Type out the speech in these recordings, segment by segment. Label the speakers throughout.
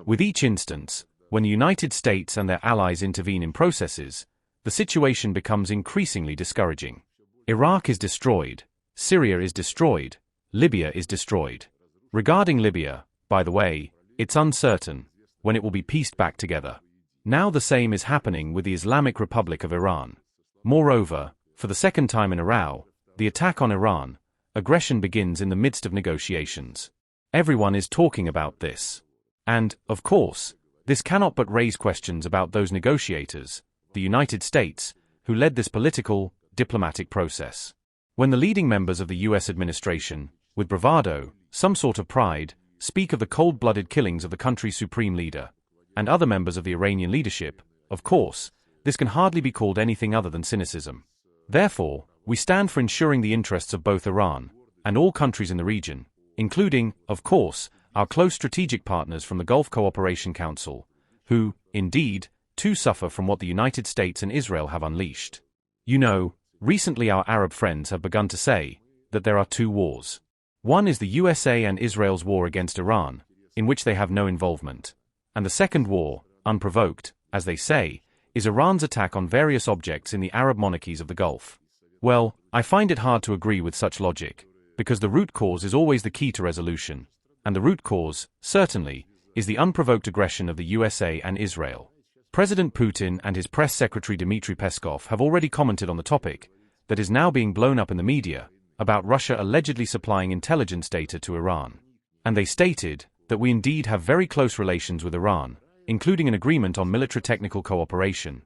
Speaker 1: With each instance, when the United States and their allies intervene in processes, the situation becomes increasingly discouraging. Iraq is destroyed, Syria is destroyed, Libya is destroyed. Regarding Libya, by the way, it's uncertain when it will be pieced back together. Now the same is happening with the Islamic Republic of Iran. Moreover, for the second time in a row, the attack on Iran, aggression begins in the midst of negotiations. Everyone is talking about this. And, of course, this cannot but raise questions about those negotiators, the United States, who led this political, diplomatic process. When the leading members of the US administration, with bravado, some sort of pride, speak of the cold-blooded killings of the country's supreme leader, and other members of the Iranian leadership, of course, this can hardly be called anything other than cynicism. Therefore, we stand for ensuring the interests of both Iran and all countries in the region, including, of course, our close strategic partners from the Gulf Cooperation Council, who, indeed, too suffer from what the United States and Israel have unleashed. You know, recently our Arab friends have begun to say that there are two wars. One is the USA and Israel's war against Iran, in which they have no involvement. And the second war, unprovoked, as they say, is Iran's attack on various objects in the Arab monarchies of the Gulf. Well, I find it hard to agree with such logic, because the root cause is always the key to resolution, and the root cause, certainly, is the unprovoked aggression of the USA and Israel. President Putin and his press secretary Dmitry Peskov have already commented on the topic that is now being blown up in the media about Russia allegedly supplying intelligence data to Iran. And they stated that we indeed have very close relations with Iran, including an agreement on military technical cooperation.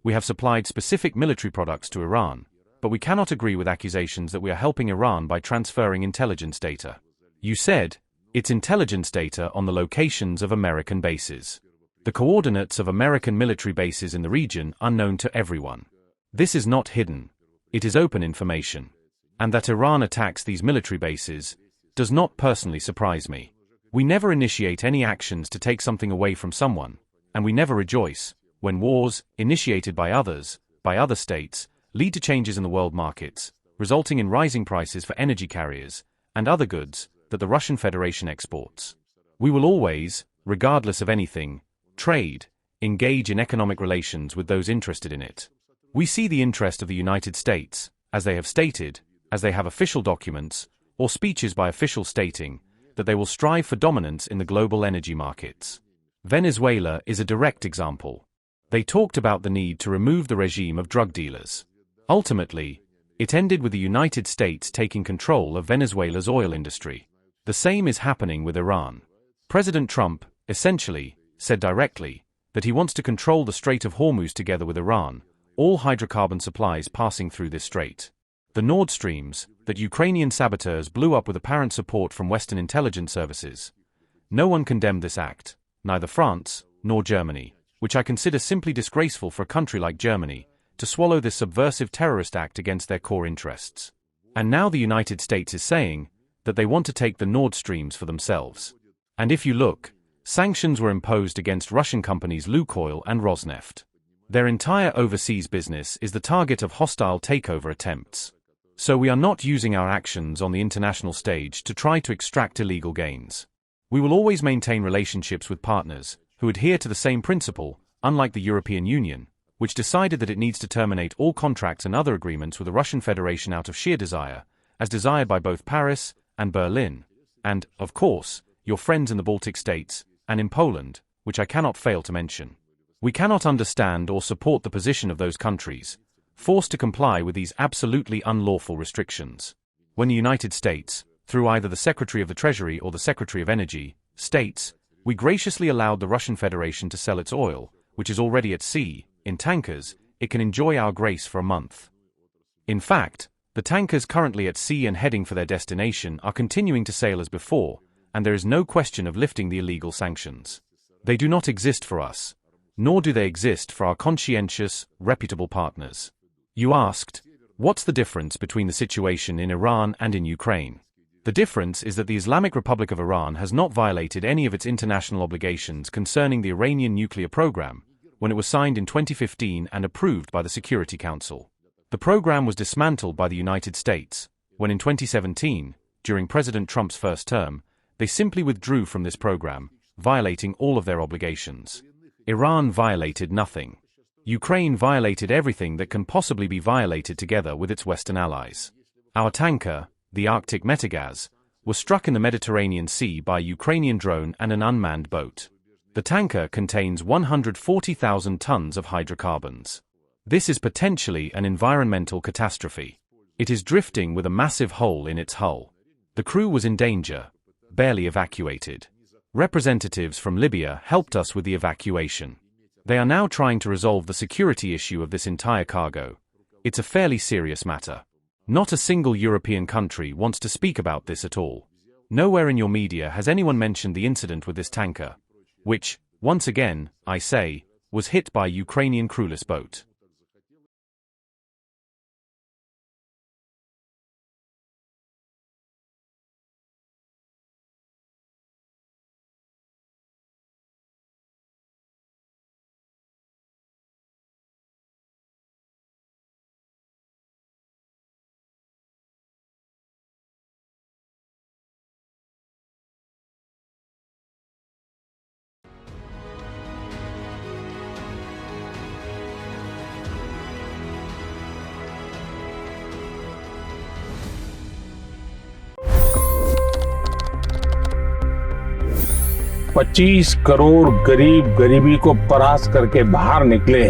Speaker 1: We have supplied specific military products to Iran, but we cannot agree with accusations that we are helping Iran by transferring intelligence data. You said, it's intelligence data on the locations of American bases. The coordinates of American military bases in the region are known to everyone. This is not hidden. It is open information. And that Iran attacks these military bases does not personally surprise me. We never initiate any actions to take something away from someone, and we never rejoice when wars, initiated by others, by other states, lead to changes in the world markets, resulting in rising prices for energy carriers and other goods that the Russian Federation exports. We will always, regardless of anything, trade, engage in economic relations with those interested in it. We see the interest of the United States, as they have stated, as they have official documents, or speeches by officials stating, that they will strive for dominance in the global energy markets. Venezuela is a direct example. They talked about the need to remove the regime of drug dealers. Ultimately, it ended with the United States taking control of Venezuela's oil industry. The same is happening with Iran. President Trump, essentially, said directly that he wants to control the Strait of Hormuz together with Iran, all hydrocarbon supplies passing through this strait. The Nord Streams, that Ukrainian saboteurs blew up with apparent support from Western intelligence services. No one condemned this act, neither France, nor Germany, which I consider simply disgraceful for a country like Germany, to swallow this subversive terrorist act against their core interests. And now the United States is saying that they want to take the Nord Streams for themselves. And if you look, sanctions were imposed against Russian companies Lukoil and Rosneft. Their entire overseas business is the target of hostile takeover attempts. So we are not using our actions on the international stage to try to extract illegal gains. We will always maintain relationships with partners who adhere to the same principle, unlike the European Union, which decided that it needs to terminate all contracts and other agreements with the Russian Federation out of sheer desire, as desired by both Paris and Berlin, and, of course, your friends in the Baltic states, and in Poland, which I cannot fail to mention. We cannot understand or support the position of those countries, forced to comply with these absolutely unlawful restrictions. When the United States, through either the Secretary of the Treasury or the Secretary of Energy, states, we graciously allowed the Russian Federation to sell its oil, which is already at sea, in tankers, it can enjoy our grace for a month. In fact, the tankers currently at sea and heading for their destination are continuing to sail as before, and there is no question of lifting the illegal sanctions. They do not exist for us, nor do they exist for our conscientious, reputable partners. You asked, what's the difference between the situation in Iran and in Ukraine? The difference is that the Islamic Republic of Iran has not violated any of its international obligations concerning the Iranian nuclear program, when it was signed in 2015 and approved by the Security Council. The program was dismantled by the United States, when in 2017, during President Trump's first term, they simply withdrew from this program, violating all of their obligations. Iran violated nothing. Ukraine violated everything that can possibly be violated together with its Western allies. Our tanker, the Arctic Metagaz, was struck in the Mediterranean Sea by a Ukrainian drone and an unmanned boat. The tanker contains 140,000 tons of hydrocarbons. This is potentially an environmental catastrophe. It is drifting with a massive hole in its hull. The crew was in danger, barely evacuated. Representatives from Libya helped us with the evacuation. They are now trying to resolve the security issue of this entire cargo. It's a fairly serious matter. Not a single European country wants to speak about this at all. Nowhere in your media has anyone mentioned the incident with this tanker, which, once again, I say, was hit by a Ukrainian crewless boat.
Speaker 2: $25 crore गरीब गरीबी को परास्त करके बाहर निकले।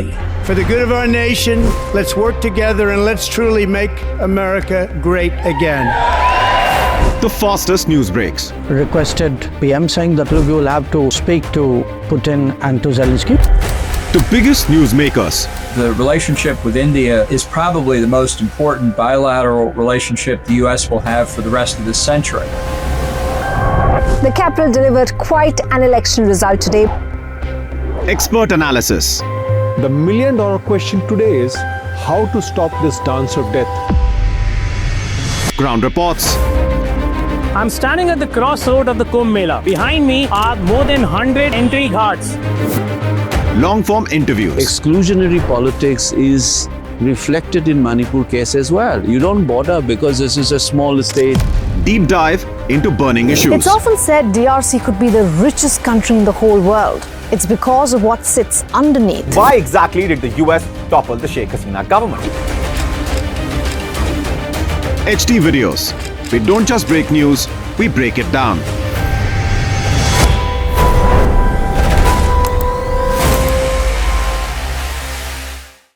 Speaker 3: For the good of our nation, let's work together and let's truly make America great again.
Speaker 4: The fastest news breaks.
Speaker 5: Requested PM saying that look, you will have to speak to Putin and to Zelensky.
Speaker 4: The biggest news makers.
Speaker 6: The relationship with India is probably the most important bilateral relationship the US will have for the rest of this century.
Speaker 7: The capital delivered quite an election result today.
Speaker 4: Expert analysis.
Speaker 8: The million-dollar question today is how to stop this dance of death.
Speaker 4: Ground reports.
Speaker 9: I'm standing at the crossroad of the Kumbh Mela. Behind me are more than 100 entry ghats.
Speaker 4: Long-form interviews.
Speaker 10: Exclusionary politics is reflected in Manipur case as well. You don't bother because this is a small state.
Speaker 4: Deep dive into burning issues.
Speaker 7: It's often said DRC could be the richest country in the whole world. It's because of what sits underneath.
Speaker 11: Why exactly did the US topple the Sheikh Hasina government?
Speaker 4: HD videos. We don't just break news, we break it down.